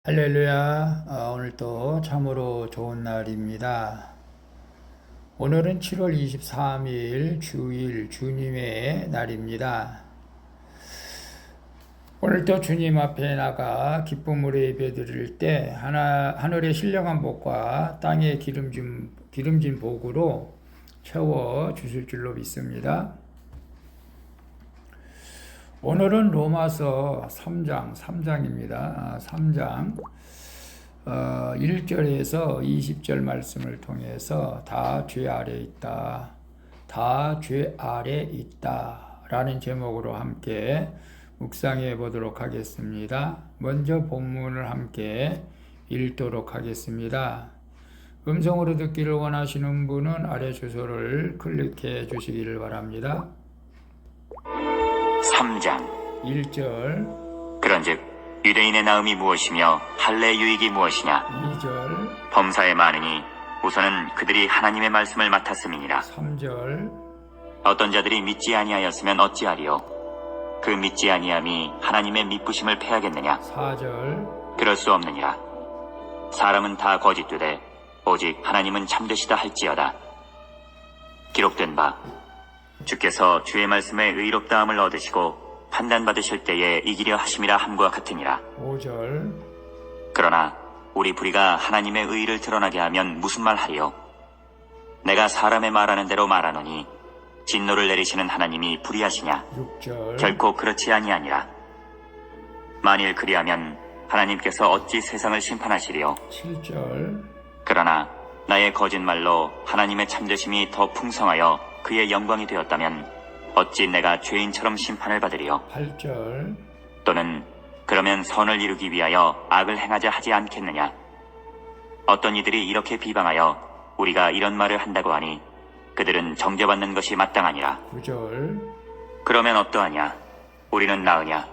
할렐루야. 오늘도 참으로 좋은 날입니다. 오늘은 7월 23일 주일 주님의 날입니다. 오늘도 주님 앞에 나가 기쁨으로 예배드릴 때 하늘의 신령한 복과 땅의 기름진 복으로 채워 주실 줄로 믿습니다. 오늘은 로마서 3장입니다. 3장 1절에서 20절 말씀을 통해서 다 죄 아래 있다. 다 죄 아래 있다. 라는 제목으로 함께 묵상해 보도록 하겠습니다. 먼저 본문을 함께 읽도록 하겠습니다. 음성으로 듣기를 원하시는 분은 아래 주소를 클릭해 주시기를 바랍니다. 3장 1절 그런즉 유대인의 나음이 무엇이며 할례 유익이 무엇이냐 2절 범사에 많으니 우선은 그들이 하나님의 말씀을 맡았음이니라 3절 어떤 자들이 믿지 아니하였으면 어찌하리요 그 믿지 아니함이 하나님의 믿부심을 패하겠느냐 4절 그럴 수 없느니라 사람은 다 거짓되되 오직 하나님은 참되시다 할지어다 기록된 바 주께서 주의 말씀에 의롭다함을 얻으시고 판단받으실 때에 이기려 하심이라 함과 같으니라 5절 그러나 우리 불의가 하나님의 의를 드러나게 하면 무슨 말 하리요 내가 사람의 말하는 대로 말하노니 진노를 내리시는 하나님이 불의하시냐 6절 결코 그렇지 아니하니라 만일 그리하면 하나님께서 어찌 세상을 심판하시리요 7절 그러나 나의 거짓말로 하나님의 참되심이 더 풍성하여 그의 영광이 되었다면 어찌 내가 죄인처럼 심판을 받으리요 8절 또는 그러면 선을 이루기 위하여 악을 행하자 하지 않겠느냐 어떤 이들이 이렇게 비방하여 우리가 이런 말을 한다고 하니 그들은 정죄받는 것이 마땅하니라 9절 그러면 어떠하냐 우리는 나으냐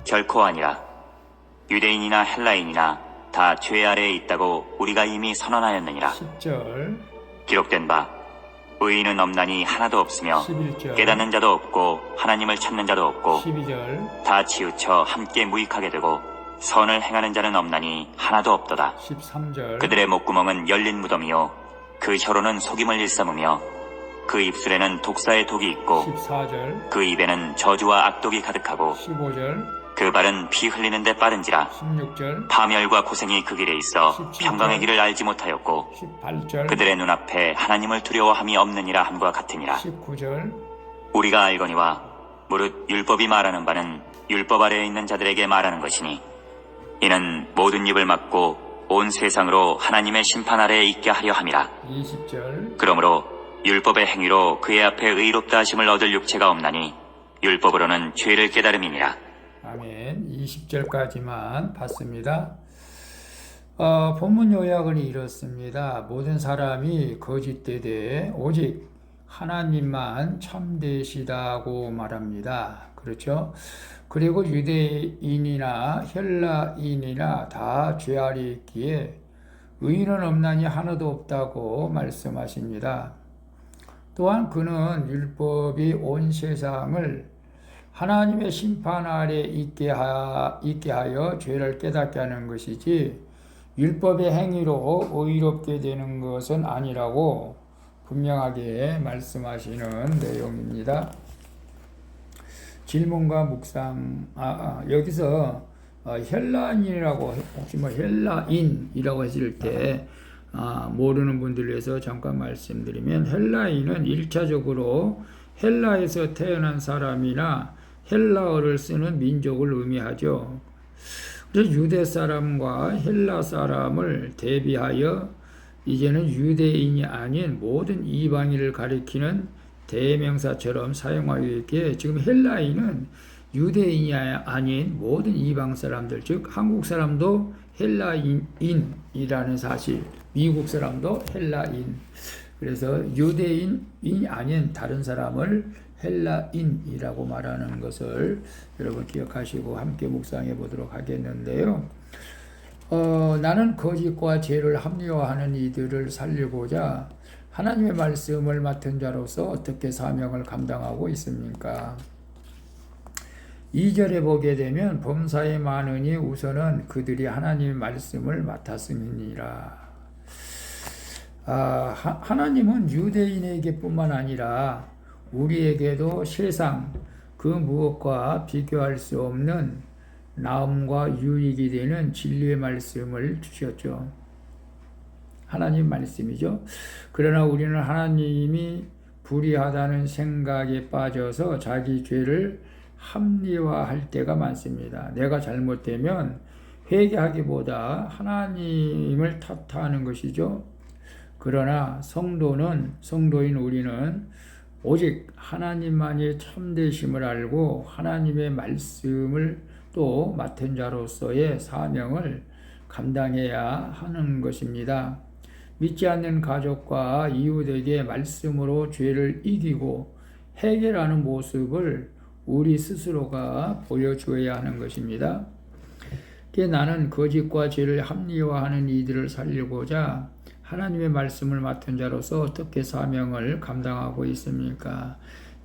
결코 아니라 유대인이나 헬라인이나 다 죄 아래에 있다고 우리가 이미 선언하였느니라 10절 기록된 바 의인은 없나니 하나도 없으며 11절 깨닫는 자도 없고 하나님을 찾는 자도 없고 12절 다 치우쳐 함께 무익하게 되고 선을 행하는 자는 없나니 하나도 없도다 13절 그들의 목구멍은 열린 무덤이요 그 혀로는 속임을 일삼으며 그 입술에는 독사의 독이 있고 14절 그 입에는 저주와 악독이 가득하고 15절 그 발은 피 흘리는데 빠른지라 16절 파멸과 고생이 그 길에 있어 17절 평강의 길을 알지 못하였고 18절 그들의 눈앞에 하나님을 두려워함이 없느니라 함과 같으니라 19절 우리가 알거니와 무릇 율법이 말하는 바는 율법 아래에 있는 자들에게 말하는 것이니 이는 모든 입을 막고 온 세상으로 하나님의 심판 아래에 있게 하려 함이라 20절 그러므로 율법의 행위로 그의 앞에 의롭다 하심을 얻을 육체가 없나니 율법으로는 죄를 깨달음이니라 아멘 20절까지만 봤습니다. 본문 요약은 이렇습니다. 모든 사람이 거짓되되 오직 하나님만 참되시다고 말합니다. 그렇죠? 그리고 유대인이나 헬라인이나 다 죄 아래 있기에 의인은 없나니 하나도 없다고 말씀하십니다. 또한 그는 율법이 온 세상을 하나님의 심판 아래 있게 하여 죄를 깨닫게 하는 것이지 율법의 행위로 의롭게 되는 것은 아니라고 분명하게 말씀하시는 내용입니다. 질문과 묵상 여기서 헬라인이라고 혹시 헬라인이라고 했을 때 모르는 분들을 위해서 잠깐 말씀드리면 헬라인은 1차적으로 헬라에서 태어난 사람이나 헬라어를 쓰는 민족을 의미하죠. 그래서 유대 사람과 헬라 사람을 대비하여 이제는 유대인이 아닌 모든 이방인을 가리키는 대명사처럼 사용하고 있기에 지금 헬라인은 유대인이 아닌 모든 이방 사람들, 즉 한국 사람도 헬라인이라는 사실, 미국 사람도 헬라인, 그래서 유대인이 아닌 다른 사람을 헬라인이라고 말하는 것을 여러분 기억하시고 함께 묵상해 보도록 하겠는데요. 나는 거짓과 죄를 합리화하는 이들을 살리고자 하나님의 말씀을 맡은 자로서 어떻게 사명을 감당하고 있습니까? 2절에 보게 되면 범사에 많으니 우선은 그들이 하나님의 말씀을 맡았음이니라. 하나님은 유대인에게뿐만 아니라 우리에게도 세상 그 무엇과 비교할 수 없는 나음과 유익이 되는 진리의 말씀을 주셨죠. 하나님 말씀이죠. 그러나 우리는 하나님이 불의하다는 생각에 빠져서 자기 죄를 합리화할 때가 많습니다. 내가 잘못되면 회개하기보다 하나님을 탓하는 것이죠. 그러나 성도인 우리는 오직 하나님만이 참되심을 알고 하나님의 말씀을 또 맡은 자로서의 사명을 감당해야 하는 것입니다. 믿지 않는 가족과 이웃에게 말씀으로 죄를 이기고 해결하는 모습을 우리 스스로가 보여주어야 하는 것입니다. 나는 거짓과 죄를 합리화하는 이들을 살리고자 하나님의 말씀을 맡은 자로서 어떻게 사명을 감당하고 있습니까?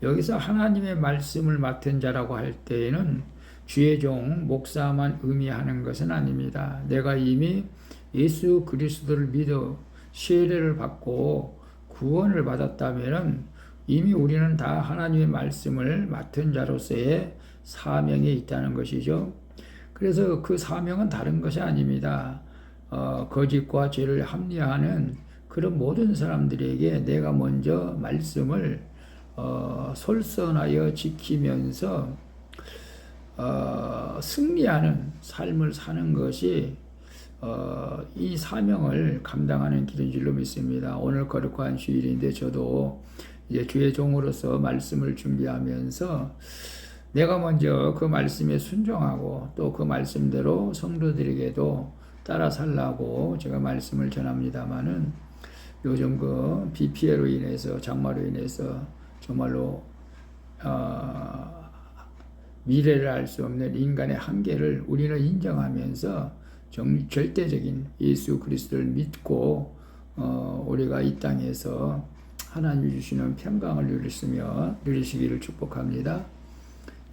여기서 하나님의 말씀을 맡은 자라고 할 때에는 주의 종, 목사만 의미하는 것은 아닙니다. 내가 이미 예수 그리스도를 믿어 세례를 받고 구원을 받았다면 이미 우리는 다 하나님의 말씀을 맡은 자로서의 사명에 있다는 것이죠. 그래서 그 사명은 다른 것이 아닙니다. 거짓과 죄를 합리화하는 그런 모든 사람들에게 내가 먼저 말씀을 솔선하여 지키면서 승리하는 삶을 사는 것이 이 사명을 감당하는 길인 줄로 믿습니다. 오늘 거룩한 주일인데 저도 이제 주의 종으로서 말씀을 준비하면서 내가 먼저 그 말씀에 순종하고 또 그 말씀대로 성도들에게도 따라 살라고 제가 말씀을 전합니다마는 요즘 그 비 피해로 인해서 장마로 인해서 정말로 미래를 알 수 없는 인간의 한계를 우리는 인정하면서 절대적인 예수 그리스도를 믿고 우리가 이 땅에서 하나님이 주시는 평강을 누리시기를 축복합니다.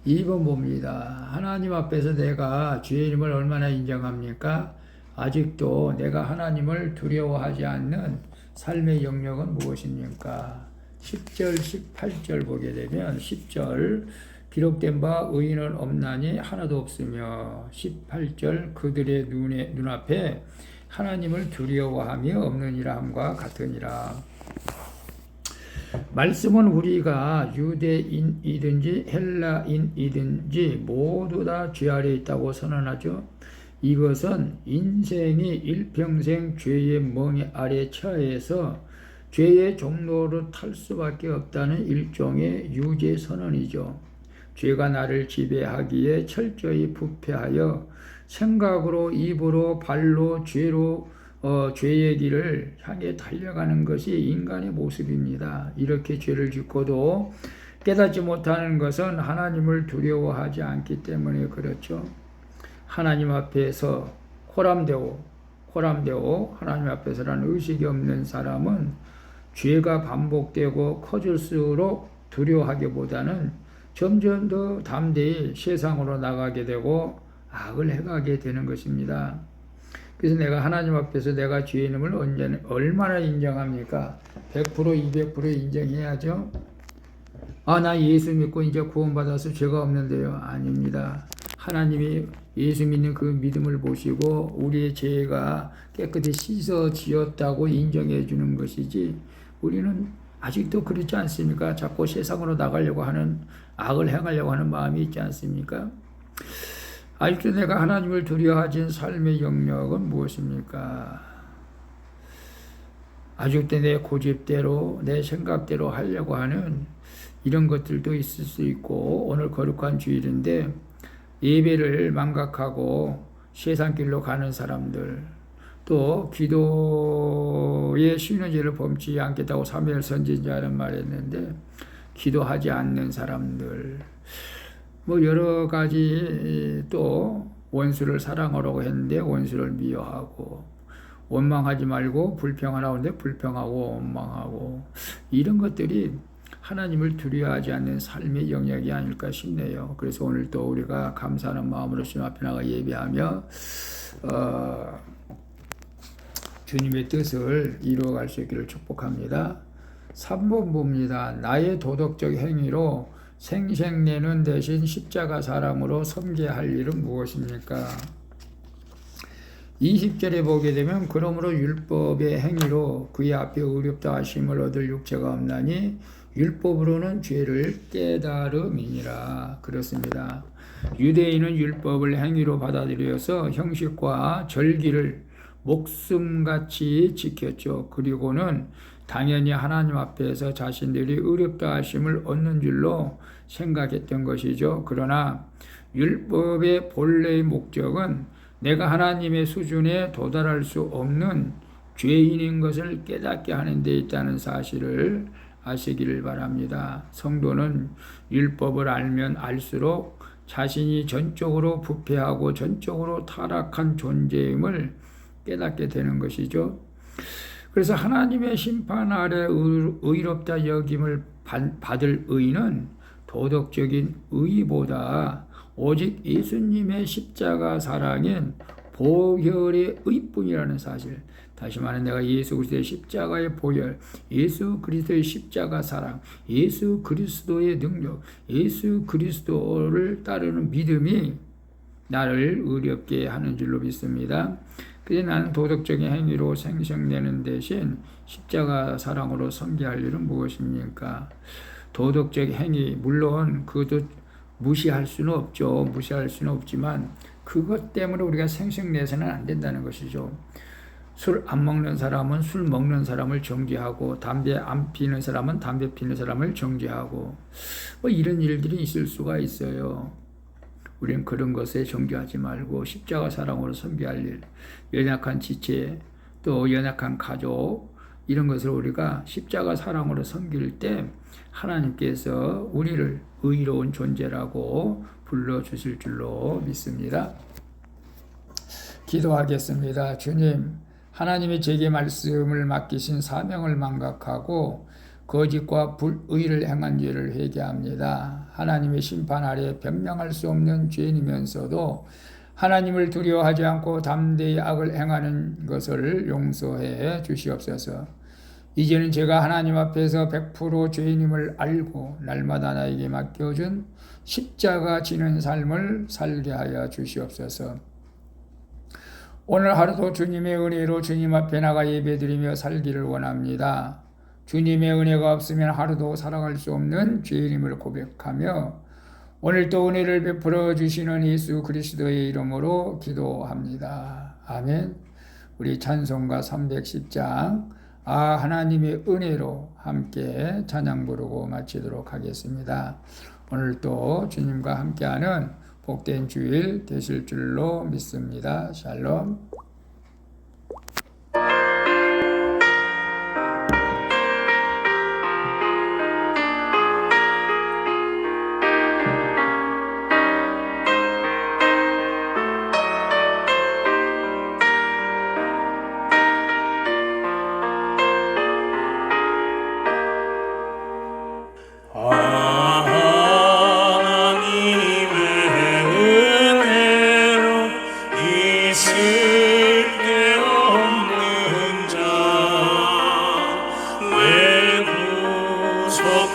2번 봅니다. 하나님 앞에서 내가 주님을 얼마나 인정합니까? 아직도 내가 하나님을 두려워하지 않는 삶의 영역은 무엇입니까? 10절, 18절 보게 되면 10절 기록된 바 의인은 없나니 하나도 없으며 18절 그들의 눈앞에 하나님을 두려워하며 없느니라 함과 같으니라. 말씀은 우리가 유대인이든지 헬라인이든지 모두 다 죄 아래 있다고 선언하죠. 이것은 인생이 일평생 죄의 멍에 아래 처해서 죄의 종로로 탈 수밖에 없다는 일종의 유죄 선언이죠. 죄가 나를 지배하기에 철저히 부패하여 생각으로 입으로 발로 죄의 길을 향해 달려가는 것이 인간의 모습입니다. 이렇게 죄를 짓고도 깨닫지 못하는 것은 하나님을 두려워하지 않기 때문에 그렇죠. 하나님 앞에서 호람되고 하나님 앞에서라는 의식이 없는 사람은 죄가 반복되고 커질수록 두려워하기보다는 점점 더 담대히 세상으로 나가게 되고 악을 행하게 되는 것입니다. 그래서 내가 하나님 앞에서 내가 죄인임을 얼마나 인정합니까? 100%, 200% 인정해야죠. 나 예수 믿고 이제 구원받아서 죄가 없는데요. 아닙니다. 하나님이 예수 믿는 그 믿음을 보시고 우리의 죄가 깨끗이 씻어지었다고 인정해 주는 것이지 우리는 아직도 그렇지 않습니까? 자꾸 세상으로 나가려고 하는 악을 행하려고 하는 마음이 있지 않습니까? 아직도 내가 하나님을 두려워하진 삶의 영역은 무엇입니까? 아직도 내 고집대로 내 생각대로 하려고 하는 이런 것들도 있을 수 있고 오늘 거룩한 주일인데 예배를 망각하고 세상길로 가는 사람들 또 기도에 쉬는 죄를 범치 않겠다고 사무엘 선지자는 말했는데 기도하지 않는 사람들 여러 가지 또 원수를 사랑하라고 했는데 원수를 미워하고 원망하지 말고 불평하라고 했는데 불평하고 원망하고 이런 것들이 하나님을 두려워하지 않는 삶의 영역이 아닐까 싶네요. 그래서 오늘 또 우리가 감사하는 마음으로 주님 앞에 나가 예배하며 주님의 뜻을 이루어갈 수 있기를 축복합니다. 3번 봅니다. 나의 도덕적 행위로 생색내는 대신 십자가 사랑으로 섬겨야 할 일은 무엇입니까? 20절에 보게 되면 그러므로 율법의 행위로 그의 앞에 의롭다 하심을 얻을 육체가 없나니 율법으로는 죄를 깨달음이니라. 그렇습니다. 유대인은 율법을 행위로 받아들여서 형식과 절기를 목숨같이 지켰죠. 그리고는 당연히 하나님 앞에서 자신들이 의롭다 하심을 얻는 줄로 생각했던 것이죠. 그러나 율법의 본래의 목적은 내가 하나님의 수준에 도달할 수 없는 죄인인 것을 깨닫게 하는 데 있다는 사실을 아시기를 바랍니다. 성도는 율법을 알면 알수록 자신이 전적으로 부패하고 전적으로 타락한 존재임을 깨닫게 되는 것이죠. 그래서 하나님의 심판 아래 의롭다 여김을 받을 의는 도덕적인 의보다 오직 예수님의 십자가 사랑인 보혈의 의뿐이라는 사실. 다시 말해 내가 예수 그리스도의 십자가의 보혈, 예수 그리스도의 십자가 사랑, 예수 그리스도의 능력, 예수 그리스도를 따르는 믿음이 나를 의롭게 하는 줄로 믿습니다. 그래서 나는 도덕적인 행위로 생색내는 대신 십자가 사랑으로 섬겨할 일은 무엇입니까? 도덕적 행위, 물론 그것도 무시할 수는 없죠. 무시할 수는 없지만 그것 때문에 우리가 생색내서는 안 된다는 것이죠. 술 안 먹는 사람은 술 먹는 사람을 정죄하고 담배 안 피는 사람은 담배 피는 사람을 정죄하고 뭐 이런 일들이 있을 수가 있어요. 우리는 그런 것에 정죄하지 말고 십자가 사랑으로 섬겨할 일, 연약한 지체, 또 연약한 가족 이런 것을 우리가 십자가 사랑으로 섬길 때 하나님께서 우리를 의로운 존재라고 불러주실 줄로 믿습니다. 기도하겠습니다. 주님, 하나님이 제게 말씀을 맡기신 사명을 망각하고 거짓과 불의를 행한 죄를 회개합니다. 하나님의 심판 아래 변명할 수 없는 죄인이면서도 하나님을 두려워하지 않고 담대히 악을 행하는 것을 용서해 주시옵소서. 이제는 제가 하나님 앞에서 100% 죄인임을 알고 날마다 나에게 맡겨준 십자가 지는 삶을 살게 하여 주시옵소서. 오늘 하루도 주님의 은혜로 주님 앞에 나가 예배드리며 살기를 원합니다. 주님의 은혜가 없으면 하루도 살아갈 수 없는 죄인임을 고백하며 오늘도 은혜를 베풀어 주시는 예수 그리스도의 이름으로 기도합니다. 아멘. 우리 찬송가 310장 하나님의 은혜로 함께 찬양 부르고 마치도록 하겠습니다. 오늘도 주님과 함께하는 복된 주일 되실 줄로 믿습니다. 샬롬.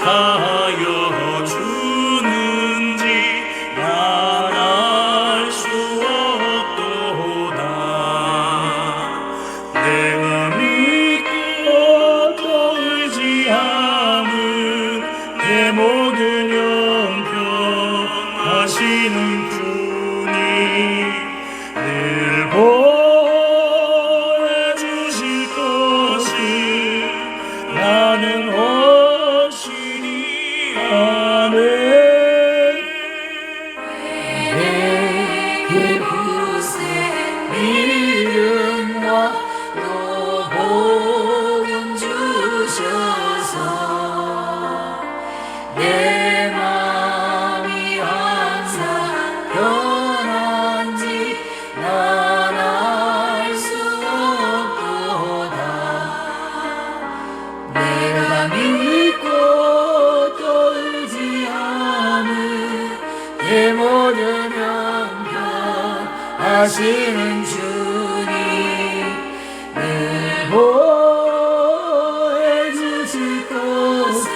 하여 주는지 난 알 수 없도다. 내가 믿고 또 의지함은 내 모든 형편 하시는 주님 늘 하시는 주님을 보호해 주실 것을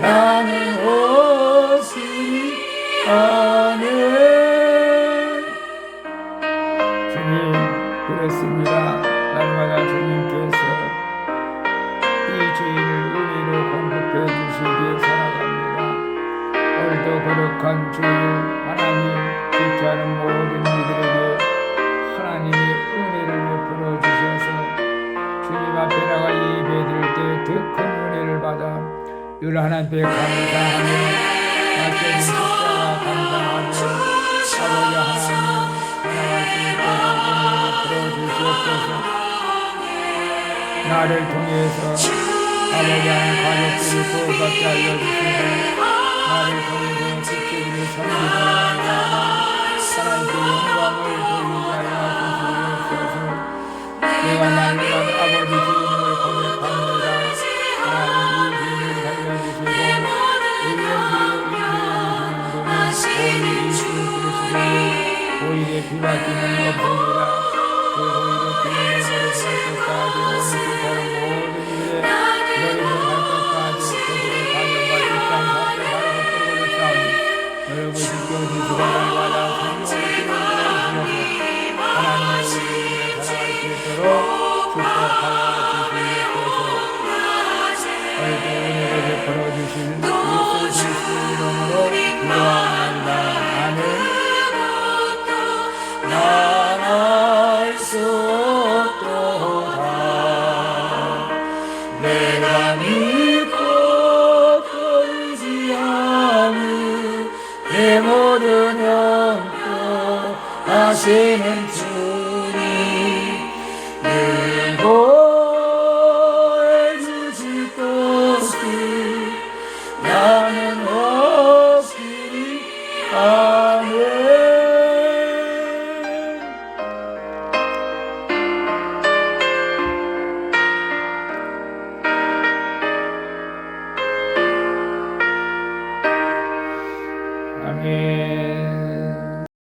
나는 오직 아네. 주님, 그렇습니다. 날마다 주님께서 이 주일을 은혜로 공급해 주시기에 살아갑니다. 오늘도 거룩한 주일 하나님 지체하는 모든 이들에게 하나님이 은혜를 베풀어 주셔서 주님 앞에 나가 예배드릴 때 더 큰 은혜를 받아 늘 하나님께 감사하며 맡겨진 십자가 감사하며 아버지 하나님 살아갈 수 있도록 은혜를 베풀어 주시옵소서. 나를 통해서 아버지 하나님 가족들이 구원받게 알려주시고 나를 통해서 직접으로 섬기는 하나님께 영광을 돌리게 하여 주시옵소서. 내가 날마다 아버지 주님을 고백합니다. 하나님 이 주님을 살려주시고 의원들을 인도해 주시는 분은 오히려 예수 그리스도의 오히려 비박기는 없어져